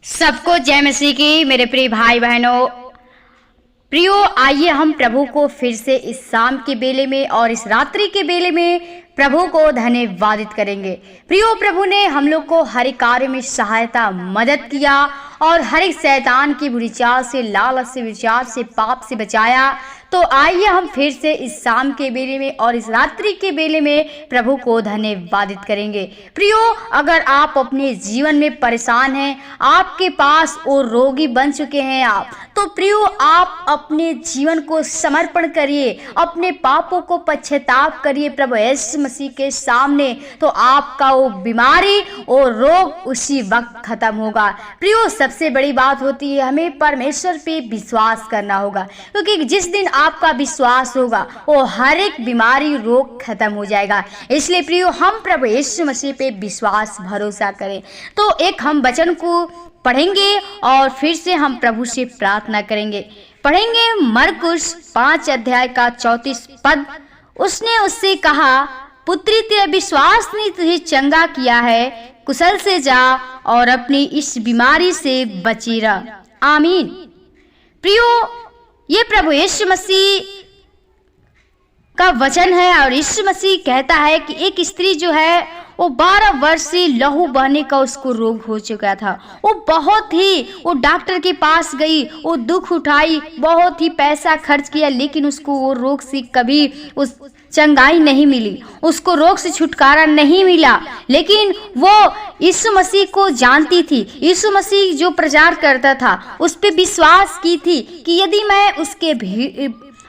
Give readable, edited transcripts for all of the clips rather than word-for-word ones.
सबको जय मसीह की। मेरे प्रिय भाई बहनों, प्रियो, आइए हम प्रभु को फिर से इस शाम के बेले में और इस रात्रि के बेले में प्रभु को धन्यवादित करेंगे। प्रियो, प्रभु ने हम लोग को हर एक कार्य में सहायता मदद किया और हर एक शैतान की बुरी चाल से, लालच से, विचार से, पाप से बचाया। तो आइए हम फिर से इस शाम के बेले में और इस रात्रि के बेले में प्रभु को धन्यवादित करेंगे। प्रियो, अगर आप अपने जीवन में परेशान हैं, आपके पास और रोगी बन चुके हैं आप, तो प्रियो आप अपने जीवन को समर्पण करिए, अपने पापों को पश्चाताप करिए प्रभु यीशु मसीह के सामने, तो आपका वो बीमारी और रोग उसी वक्त खत्म होगा। प्रियो, सबसे बड़ी बात होती है हमें परमेश्वर पे विश्वास करना होगा, क्योंकि जिस दिन आपका विश्वास होगा वो हर एक बीमारी रोग खत्म हो जाएगा। इसलिए प्रियो, हम प्रभु यीशु मसीह पे विश्वास भरोसा करें। तो एक हम वचन को पढ़ेंगे और फिर से हम प्रभु से प्रार्थना करेंगे। पढ़ेंगे मरकुस 5 अध्याय का 34 पद। उसने उससे कहा, पुत्री, तेरा विश्वास ने तुझे चंगा किया है, कुशल से जा और अपनी इस बीमारी से बची रह। आमीन। प्रियो, ये प्रभु यीशु मसीह का वचन है और यीशु मसीह कहता है कि एक स्त्री जो है वो 12 वर्ष से लहू बहने का उसको रोग हो चुका था। वो डॉक्टर के पास गई, वो दुख उठाई, बहुत ही पैसा खर्च किया, लेकिन उसको वो रोग से कभी उस चंगाई नहीं मिली, उसको रोग से छुटकारा नहीं मिला। लेकिन वो यीशु मसीह को जानती थी, यीशु मसीह जो प्रचार करता था उस पे विश्वास की थी कि यदि मैं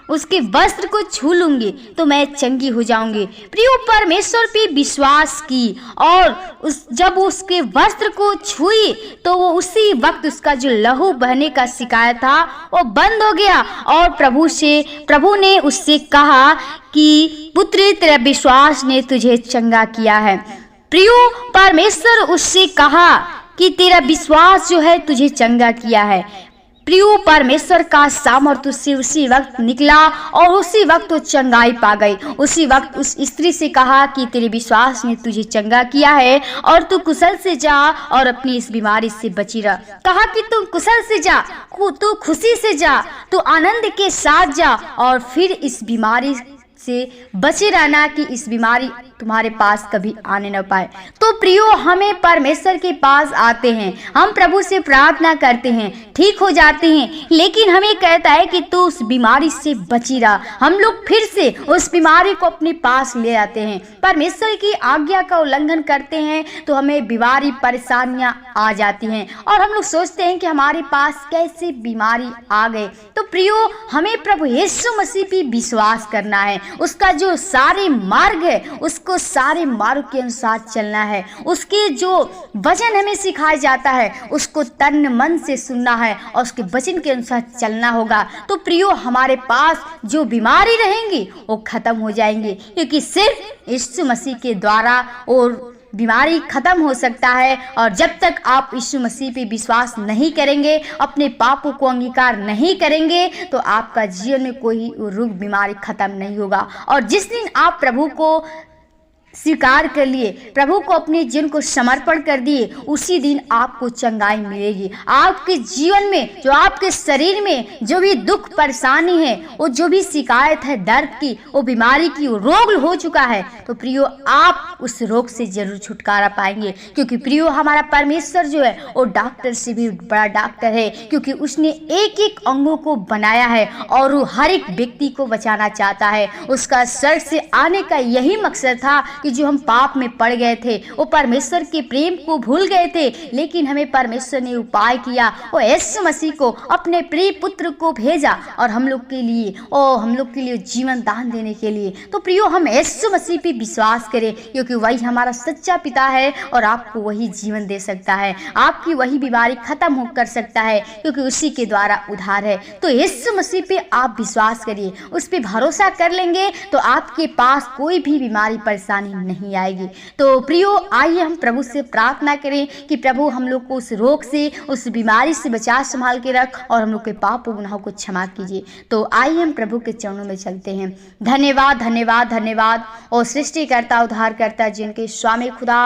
उसके वस्त्र को छू लूंगी तो मैं चंगी हो जाऊंगी। प्रियो, परमेश्वर पे विश्वास की और जब उसके वस्त्र को छुई तो वो उसी वक्त उसका जो लहू बहने का शिकायत था वो बंद हो गया। और प्रभु ने उससे कहा कि पुत्री, तेरा विश्वास ने तुझे चंगा किया है। प्रियो, परमेश्वर उससे कहा कि तेरा विश्वास जो है तुझे चंगा किया है। प्रियो, परमेश्वर का सामर्थ उससे उसी वक्त निकला और उसी वक्त वो चंगाई पा गई। उसी वक्त उस स्त्री से कहा कि तेरे विश्वास ने तुझे चंगा किया है और तू कुशल से जा और अपनी इस बीमारी से बची रह। कहा कि तू कुशल से जा, तू खुशी से जा, तू आनंद के साथ जा और फिर इस बीमारी से बचे रहना कि इस बीमारी तुम्हारे पास कभी आने न पाए। तो प्रियो, हमें परमेश्वर के पास आते हैं, हम प्रभु से प्रार्थना करते हैं, ठीक हो जाते हैं, लेकिन हमें कहता है कि तू उस बीमारी से बची रहा। हम लोग फिर से उस बीमारी को अपने पास ले आते हैं, परमेश्वर की आज्ञा का उल्लंघन करते हैं, तो हमें बीमारी, परेशानियां आ जाती हैं और हम लोग सोचते हैं कि हमारे पास कैसे बीमारी आ गए। तो प्रियो, हमें प्रभु यीशु मसीह पे विश्वास करना है, उसका जो सारे मार्ग है उसको सारे मार्ग के अनुसार चलना है, उसके जो वचन हमें सिखाया जाता है उसको तन मन से सुनना है और उसके वचन के अनुसार चलना होगा। तो प्रियो, हमारे पास जो बीमारी रहेंगी वो खत्म हो जाएंगी, क्योंकि सिर्फ यीशु मसीह के द्वारा और बीमारी खत्म हो सकता है। और जब तक आप यीशु मसीह पे विश्वास नहीं करेंगे, अपने पापों को अंगीकार नहीं करेंगे, तो आपका जीवन में कोई रोग बीमारी खत्म नहीं होगा। और जिस दिन आप प्रभु को स्वीकार कर लिए, प्रभु को अपने जीवन को समर्पण कर दिए, उसी दिन आपको चंगाई मिलेगी। आपके जीवन में, जो आपके शरीर में जो भी दुख परेशानी है, वो जो भी शिकायत है दर्द की, वो बीमारी की, वो रोग हो चुका है, तो प्रियो आप उस रोग से जरूर छुटकारा पाएंगे। क्योंकि प्रियो, हमारा परमेश्वर जो है वो डॉक्टर से भी बड़ा डॉक्टर है, क्योंकि उसने एक एक अंगों को बनाया है और वो हर एक व्यक्ति को बचाना चाहता है। उसका स्वर्ग से आने का यही मकसद था कि जो हम पाप में पड़ गए थे, वो परमेश्वर के प्रेम को भूल गए थे, लेकिन हमें परमेश्वर ने उपाय किया, वो यीशु मसीह को, अपने प्रिय पुत्र को भेजा और हम लोग के लिए जीवन दान देने के लिए। तो प्रियो, हम यीशु मसीह पे विश्वास करें, क्योंकि वही हमारा सच्चा पिता है और आपको वही जीवन दे सकता है, आपकी वही बीमारी खत्म कर सकता है, क्योंकि उसी के द्वारा उद्धार है। तो यीशु मसीह पे आप विश्वास करिए, उस पे भरोसा कर लेंगे तो आपके पास कोई भी बीमारी, परेशानी नहीं आएगी। तो प्रियो, आइए हम प्रभु से प्रार्थना करें कि प्रभु हम लोग को उस रोग से, उस बीमारी से बचा संभाल के रख और हम लोग के पाप और गुनाहों को क्षमा कीजिए। तो आइए हम प्रभु के चरणों में चलते हैं। धन्यवाद, धन्यवाद, धन्यवाद। और सृष्टिकर्ता, उद्धारकर्ता, जिनके स्वामी खुदा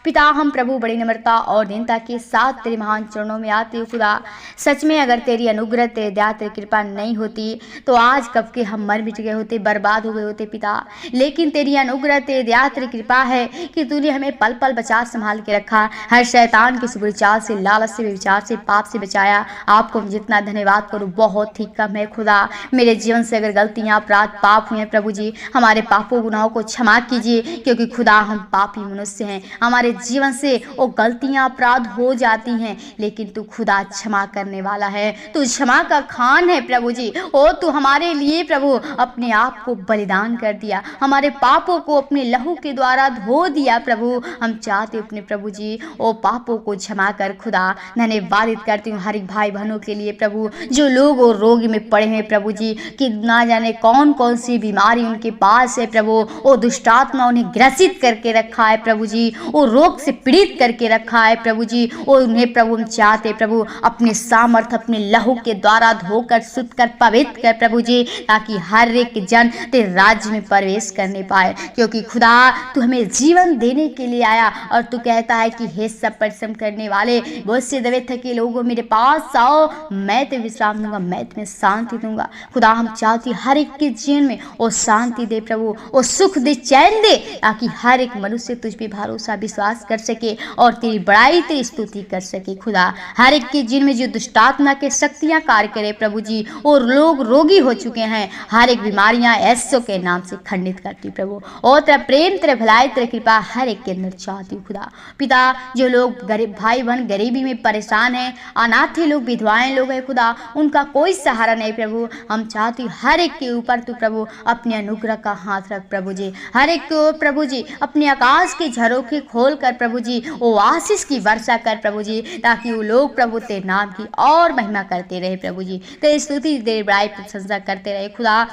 पिता, हम प्रभु बड़ी नम्रता और दीनता के साथ तेरे महान चरणों में आते हो खुदा। सच में अगर तेरी अनुग्रह, तेरी दया, तेरी कृपा नहीं होती तो आज कब के हम मर मिट गए होते, बर्बाद हो गए होते पिता। लेकिन तेरी अनुग्रह, तेरी दया, तेरी कृपा है कि तूने हमें पल पल बचा संभाल के रखा, हर शैतान की बुरी चाल से, लालच से, विचार से, पाप से बचाया। आपको हम जितना धन्यवाद करूँ बहुत ही कम है खुदा। मेरे जीवन से अगर गलतियाँ, अपराध, पाप हुए प्रभु जी, हमारे पापों गुनाहों को क्षमा कीजिए, क्योंकि खुदा हम पापी मनुष्य हैं। हमारे जीवन से वो गलतियां, अपराध हो जाती हैं, लेकिन तू खुदा क्षमा करने वाला है, तू क्षमा का खान है प्रभु जी। ओ तू हमारे लिए प्रभु अपने आप को बलिदान कर दिया, हमारे पापों को अपने लहू के द्वारा धो दिया प्रभु। हम चाहते अपने प्रभु जी ओ पापों को क्षमा कर खुदा। धन्यवादित करती हूँ हर एक भाई बहनों के लिए प्रभु, जो लोग वो रोग में पड़े हैं प्रभु जी, कि ना जाने कौन कौन सी बीमारी उनके पास है प्रभु। वो दुष्टात्मा उन्हें ग्रसित करके रखा है प्रभु जी, वो रोग से पीड़ित करके रखा है प्रभु जी। और उन्हें प्रभु हम चाहते प्रभु अपने सामर्थ, अपने लहू के द्वारा धोकर, शुद्ध कर, पवित्र कर प्रभु जी, ताकि हर एक जन तेरे राज्य में प्रवेश करने पाए। क्योंकि खुदा तू हमें जीवन देने के लिए आया, और तू कहता है कि हे सब परिश्रम करने वाले, बहुत से दबे थके लोगों मेरे पास आओ, मैं तुम्हें विश्राम दूंगा, मैं तुम्हें शांति दूंगा। खुदा हम चाहते हर एक के जीवन में वो शांति दे प्रभु, वो सुख दे, चैन दे, ताकि हर एक मनुष्य तुझ पे भरोसा, विश्वास कर सके और तेरी बड़ाई, तेरी स्तुति कर सके खुदा। हर एक के जीवन में जो दुष्टात्मा के शक्तियां कार्य करे प्रभु जी, और लोग रोगी हो चुके हैं, हर एक बीमारियां यीशु के नाम से खंडित करती प्रभु। और तेरा प्रेम, तेरे भलाई, तेरी कृपा हर एक के अंदर चाहती खुदा। पिता, जो लोग गरीब भाई बहन गरीबी में परेशान हैं, अनाथ लोग, विधवाएं लोग हैं खुदा, उनका कोई सहारा नहीं प्रभु। हम चाहती हर एक के ऊपर तू प्रभु अपने अनुग्रह का हाथ रख प्रभु जी, हर एक को प्रभु जी अपने आकाश के झरोखे खोल कर प्रभु जी वो आशीष की वर्षा कर प्रभु जी, ताकि वो लोग प्रभु तेरे नाम की और महिमा करते रहे प्रभु जी, तेरी स्तुति, तेरी बड़ाई, प्रशंसा करते रहे खुदा।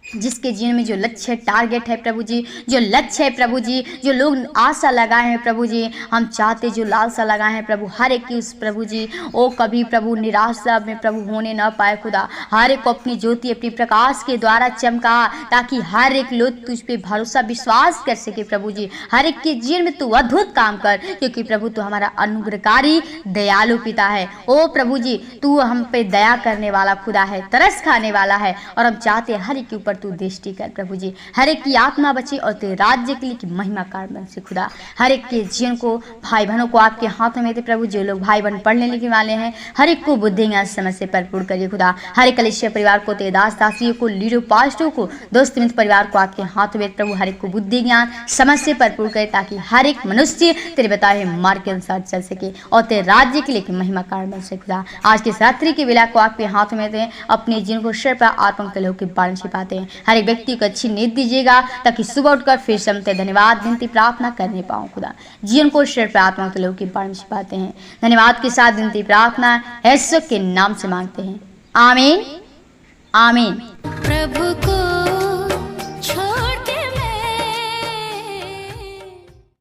जिसके जीवन में जो लक्ष्य है, टारगेट है प्रभु जी, जो लक्ष्य है प्रभु जी, जो लोग आशा लगाए हैं प्रभु जी, हम चाहते जो लालसा लगाए हैं प्रभु, हर एक की उस प्रभु जी वो कभी प्रभु निराशा में प्रभु होने न पाए खुदा। हर एक को अपनी ज्योति, अपनी प्रकाश के द्वारा चमका, ताकि हर एक लोग तुझ पे भरोसा, विश्वास कर सके प्रभु जी। हर एक के जीवन में तू अद्भुत काम कर, क्योंकि प्रभु तू हमारा अनुग्रहकारी दयालु पिता है। ओ प्रभु जी, तू हम पे दया करने वाला खुदा है, तरस खाने वाला है, और हम चाहते हर एक के ऊपर तू दृष्टि कर प्रभु जी, हर एक की आत्मा बचे और तेरे राज्य के लिए की महिमा कारण बन से खुदा। हर एक के जीवन को, भाई बहनों को आपके हाथों में थे प्रभु। जो लोग भाई बहन पढ़ने लिखने वाले हैं, हर एक को बुद्धि ज्ञान समझ से भरपूर करिए खुदा। हर एक कलीसिया परिवार को, तेरे दास दासियों को, लीडर पास्टरों को, दोस्त मित्र परिवार को आपके हाथों में प्रभु, हर एक को बुद्धि ज्ञान समझ से भरपूर करे, ताकि हर एक मनुष्य तेरे बताए मार्ग के अनुसार चल सके और तेरे राज्य के लिए की महिमा कारण बन सके खुदा। आज के रात्रि की वेला को आपके हाथों में दें, अपने जीवन को शर पर आत्मा के लोग के बारे में छिपाते हैं। हर एक व्यक्ति को अच्छी नींद दीजिएगा, ताकि सुबह उठकर फिर से हम धन्यवाद, विनती, प्रार्थना करने पाऊँ खुदा। जीवन को शर पर आत्मा के लोग के बारे में छिपाते हैं। धन्यवाद के साथ विनती, प्रार्थना यीशु के नाम से मांगते हैं, आमीन, आमीन।